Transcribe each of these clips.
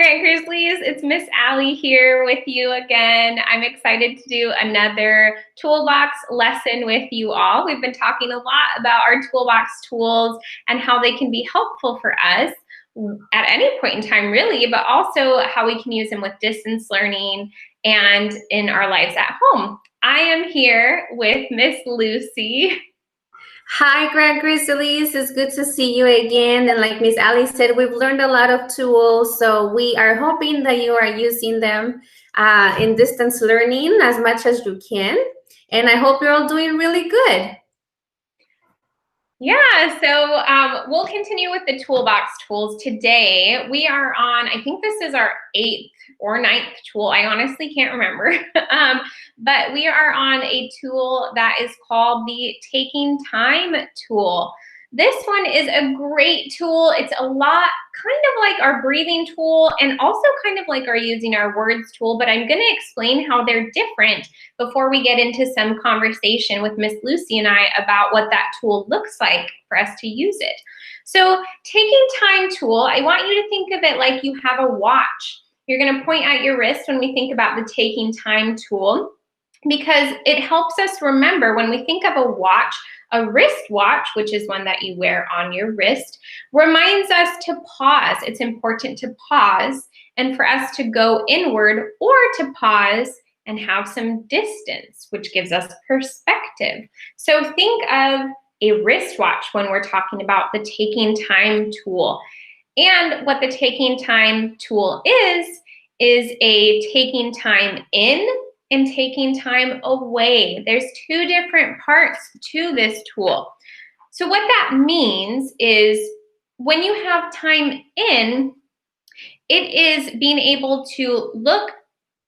Grand Grizzlies. It's Miss.Ali here with you again. I'm excited to do another toolbox lesson with you all. We've been talking a lot about our toolbox tools and how they can be helpful for us at any point in time, really, but also how we can use them with distance learning and in our lives at home. I am here with Miss Lucy. Hi, Grand Grizzlies. It's good to see you again. And like Miss Ali said, we've learned a lot of tools. So we are hoping that you are using them in distance learning as much as you can. And I hope you're all doing really good. Yeah, so we'll continue with the toolbox tools today. We are on, I think this is our 8th or 9th tool. I honestly can't remember. But we are on a tool that is called the Taking Time tool. This one is a great tool. It's a lot kind of like our breathing tool and also kind of like our using our words tool, but I'm going to explain how they're different before we get into some conversation with Miss Lucy and I about what that tool looks like for us to use it. So Taking Time tool, I want you to think of it like you have a watch. You're going to point at your wrist when we think about the Taking Time tool, because it helps us remember when we think of a watch. A wristwatch, which is one that you wear on your wrist, reminds us to pause. It's important to pause and for us to go inward or to pause and have some distance, which gives us perspective. So think of a wristwatch when we're talking about the Taking Time tool. And what the Taking Time tool is a taking time in and taking time away. There's 2 different parts to this tool. So what that means is when you have time in, it is being able to look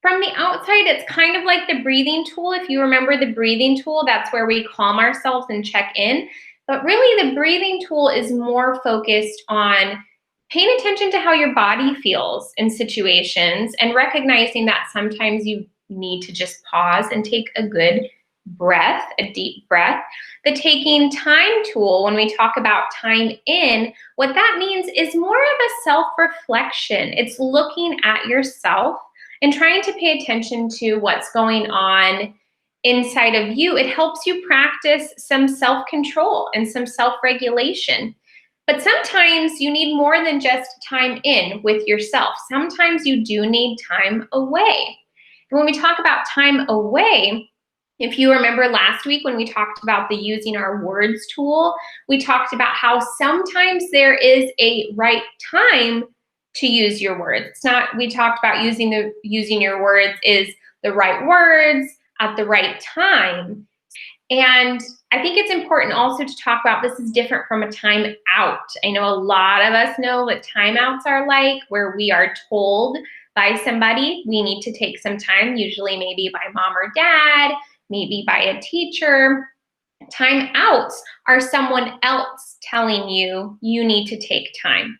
from the outside. It's kind of like the breathing tool. If you remember the breathing tool, that's where we calm ourselves and check in. But really the breathing tool is more focused on paying attention to how your body feels in situations and recognizing that sometimes you need to just pause and take a good breath, a deep breath. The Taking Time tool, when we talk about time in, what that means is more of a self-reflection. It's looking at yourself and trying to pay attention to what's going on inside of you. It helps you practice some self-control and some self-regulation. But sometimes you need more than just time in with yourself. Sometimes you do need time away. And when we talk about time away, if you remember last week when we talked about the using our words tool, we talked about how sometimes there is a right time to use your words. It's not, we talked about using your words is the right words at the right time. And I think it's important also to talk about this is different from a time out. I know a lot of us know what timeouts are like, where we are told by somebody we need to take some time, usually maybe by mom or dad, maybe by a teacher. Timeouts are someone else telling you you need to take time.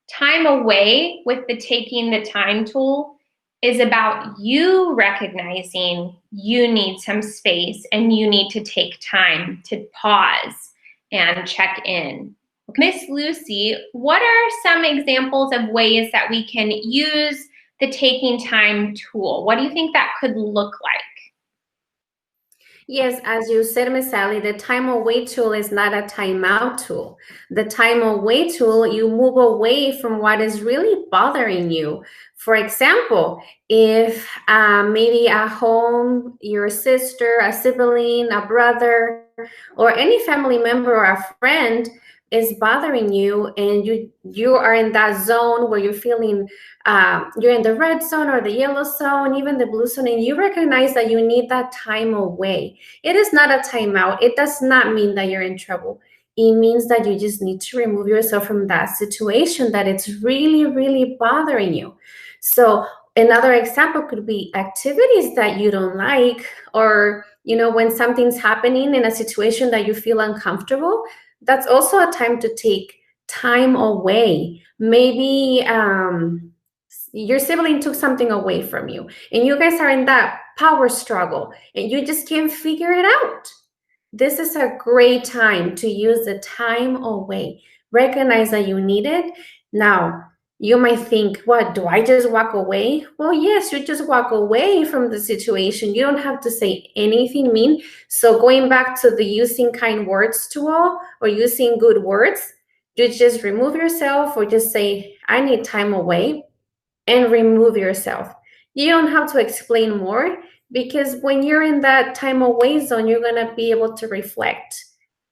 Time away with the Taking the Time tool is about you recognizing you need some space and you need to take time to pause and check in. Miss Lucy, what are some examples of ways that we can use the Taking Time tool? What do you think that could look like? Yes, as you said, Miss Ali, the time away tool is not a timeout tool. The time away tool, you move away from what is really bothering you. For example, if maybe at home, your sister, a sibling, a brother, or any family member or a friend is bothering you, and you are in that zone where you're feeling you're in the red zone or the yellow zone, even the blue zone, and you recognize that you need that time away. It is not a timeout. It does not mean that you're in trouble. It means that you just need to remove yourself from that situation that it's really, really bothering you. So another example could be activities that you don't like, or when something's happening in a situation that you feel uncomfortable. That's also a time to take time away. Maybe your sibling took something away from you and you guys are in that power struggle and you just can't figure it out. This is a great time to use the time away. Recognize that you need it. Now, You might think, what, do I just walk away? Well, yes, you just walk away from the situation. You don't have to say anything mean. So going back to the using kind words tool or using good words, you just remove yourself or just say, I need time away, and remove yourself. You don't have to explain more because when you're in that time away zone, you're going to be able to reflect.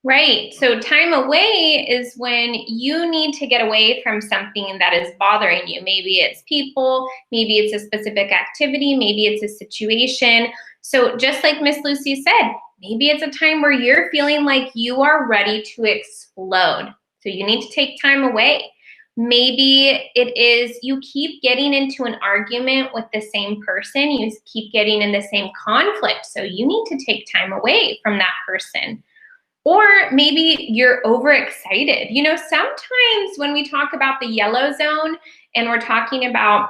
Right. So time away is when you need to get away from something that is bothering you. Maybe it's people, maybe it's a specific activity, maybe it's a situation. So just like Miss Lucy said, maybe it's a time where you're feeling like you are ready to explode. So you need to take time away. Maybe it is you keep getting into an argument with the same person, you keep getting in the same conflict. So you need to take time away from that person. Or maybe you're overexcited. You know, sometimes when we talk about the yellow zone and we're talking about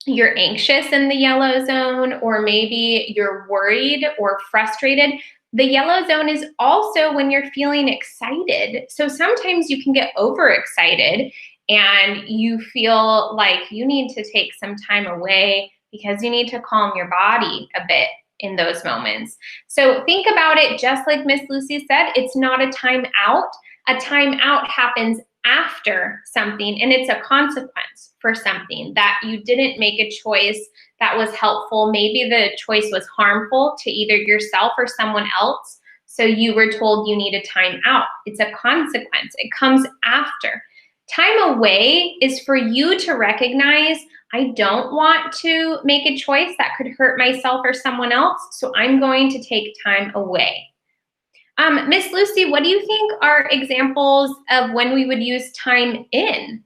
you're anxious in the yellow zone, or maybe you're worried or frustrated, the yellow zone is also when you're feeling excited. So sometimes you can get overexcited and you feel like you need to take some time away because you need to calm your body a bit in those moments. So think about it just like Miss Lucy said, it's not a time out. A time out happens after something, and it's a consequence for something that you didn't make a choice that was helpful. Maybe the choice was harmful to either yourself or someone else, so you were told you need a time out. It's a consequence. It comes after. Time away is for you to recognize, I don't want to make a choice that could hurt myself or someone else, so I'm going to take time away. Miss Lucy, what do you think are examples of when we would use time in?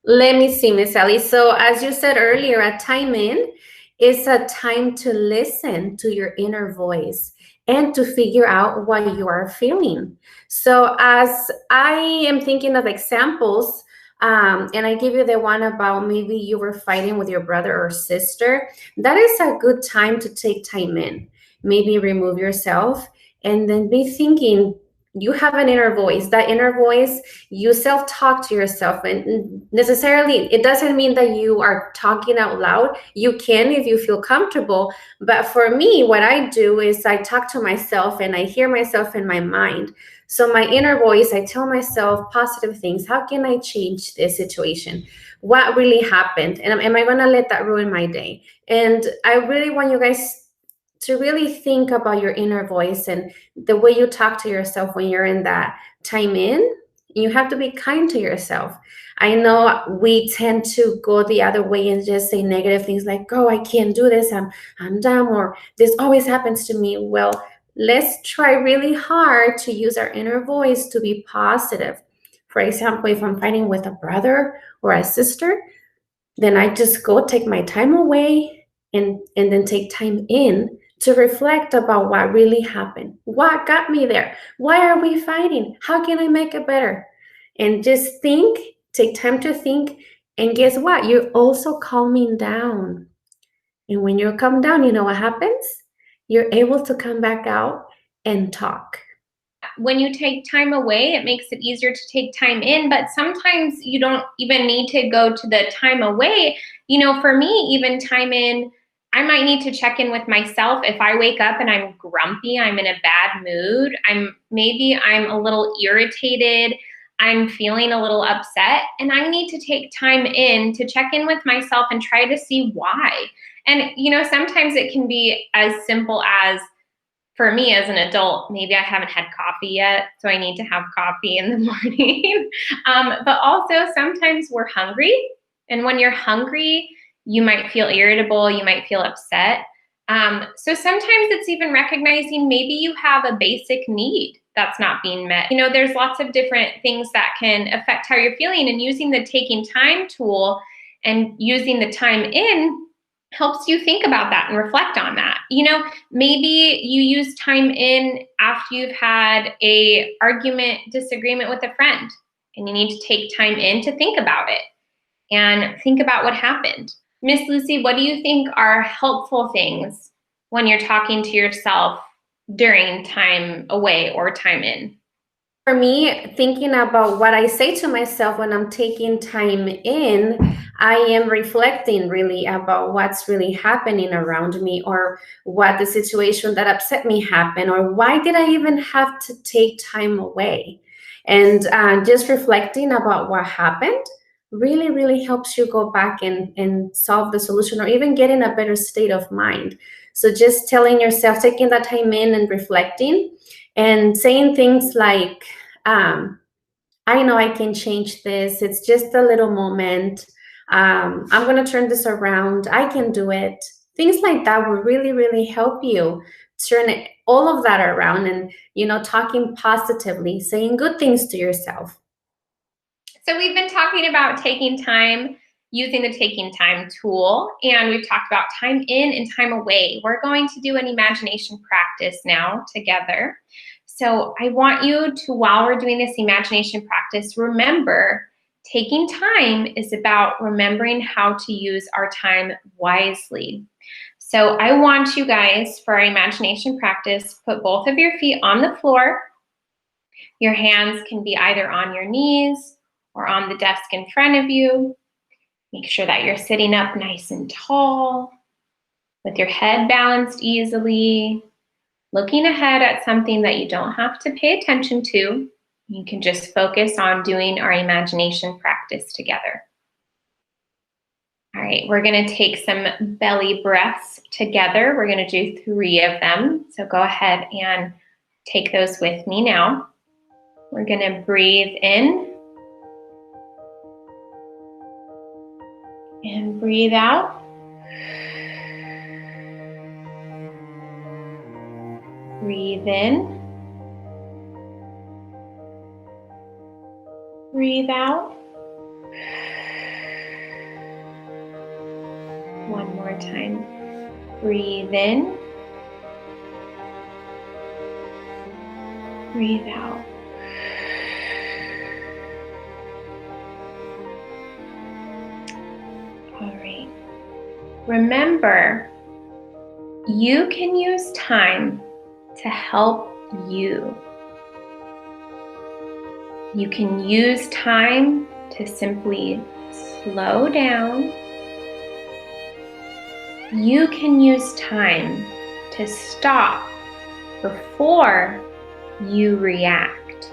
Let me see, Miss Ali. So as you said earlier, a time in is a time to listen to your inner voice and to figure out what you are feeling. So as I am thinking of examples, and I give you the one about maybe you were fighting with your brother or sister, that is a good time to take time in. Maybe remove yourself and then be thinking, you have an inner voice. That inner voice, you self-talk to yourself, and necessarily it doesn't mean that you are talking out loud. You can if you feel comfortable, but for me, what I do is I talk to myself and I hear myself in my mind. So my inner voice, I tell myself positive things. How can I change this situation? What really happened? And am I going to let that ruin my day? And I really want you guys to really think about your inner voice and the way you talk to yourself when you're in that time in. You have to be kind to yourself. I know we tend to go the other way and just say negative things like, oh, I can't do this, I'm dumb, or this always happens to me. Well, let's try really hard to use our inner voice to be positive. For example, if I'm fighting with a brother or a sister, then I just go take my time away and then take time in to reflect about what really happened. What got me there? Why are we fighting? How can I make it better? And just think, take time to think. And guess what? You're also calming down. And when you calm down, you know what happens? You're able to come back out and talk. When you take time away, it makes it easier to take time in, but sometimes you don't even need to go to the time away. You know, for me, even time in, I might need to check in with myself. If I wake up and I'm grumpy, I'm in a bad mood, maybe I'm a little irritated, I'm feeling a little upset, and I need to take time in to check in with myself and try to see why. And, you know, sometimes it can be as simple as, for me as an adult, maybe I haven't had coffee yet, so I need to have coffee in the morning. But also sometimes we're hungry, and when you're hungry, you might feel irritable, you might feel upset. So sometimes it's even recognizing maybe you have a basic need that's not being met. You know, there's lots of different things that can affect how you're feeling, and using the taking time tool and using the time in helps you think about that and reflect on that. You know, maybe you use time in after you've had a argument, disagreement with a friend, and you need to take time in to think about it and think about what happened. Miss Lucy, what do you think are helpful things when you're talking to yourself during time away or time in? For me, thinking about what I say to myself when I'm taking time in, I am reflecting really about what's really happening around me, or what the situation that upset me happened, or why did I even have to take time away. And just reflecting about what happened really, really helps you go back and solve the solution, or even get in a better state of mind. So just telling yourself, taking that time in and reflecting, and saying things like, I know I can change this. It's just a little moment. I'm going to turn this around. I can do it. Things like that will really, really help you turn all of that around, and, talking positively, saying good things to yourself. So we've been talking about taking time, using the taking time tool, and we've talked about time in and time away. We're going to do an imagination practice now together. So I want you to, while we're doing this imagination practice, remember taking time is about remembering how to use our time wisely. So I want you guys, for our imagination practice, put both of your feet on the floor. Your hands can be either on your knees or on the desk in front of you. Make sure that you're sitting up nice and tall, with your head balanced easily, looking ahead at something that you don't have to pay attention to. You can just focus on doing our imagination practice together. All right, we're gonna take some belly breaths together. We're gonna do 3 of them. So go ahead and take those with me now. We're gonna breathe in and breathe out. Breathe in. Breathe out. One more time. Breathe in. Breathe out. All right. Remember, you can use time to help you. You can use time to simply slow down. You can use time to stop before you react.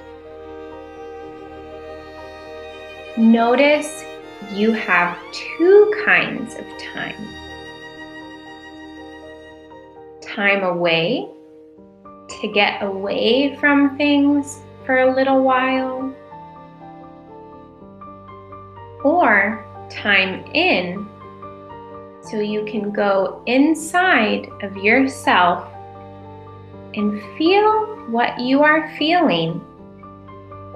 Notice you have 2 kinds of time. Time away, to get away from things for a little while, or time in, so you can go inside of yourself and feel what you are feeling,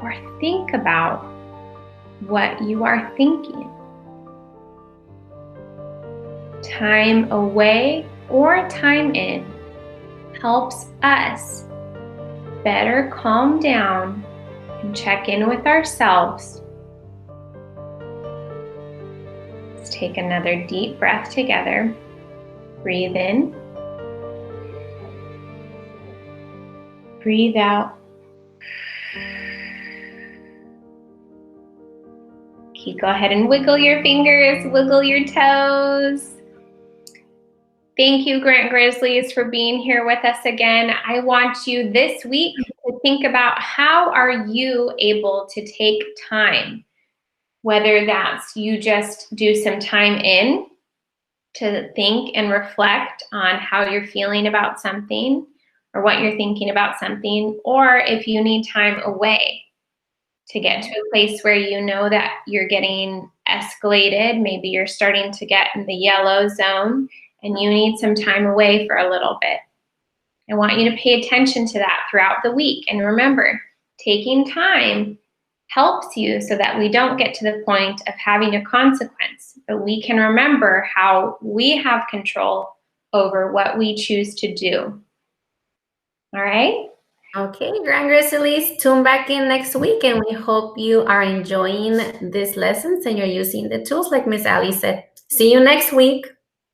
or think about what you are thinking. Time away or time in helps us better calm down and check in with ourselves. Let's take another deep breath together. Breathe in. Breathe out. Go ahead and wiggle your fingers, wiggle your toes. Thank you, Grant Grizzlies, for being here with us again. I want you this week to think about, how are you able to take time? Whether that's you just do some time in to think and reflect on how you're feeling about something, or what you're thinking about something, or if you need time away to get to a place where you know that you're getting escalated. Maybe you're starting to get in the yellow zone and you need some time away for a little bit. I want you to pay attention to that throughout the week. And remember, taking time helps you so that we don't get to the point of having a consequence, but we can remember how we have control over what we choose to do. All right? Okay, Grand Grizzlies, tune back in next week, and we hope you are enjoying these lessons and you're using the tools like Miss Ali said. See you next week.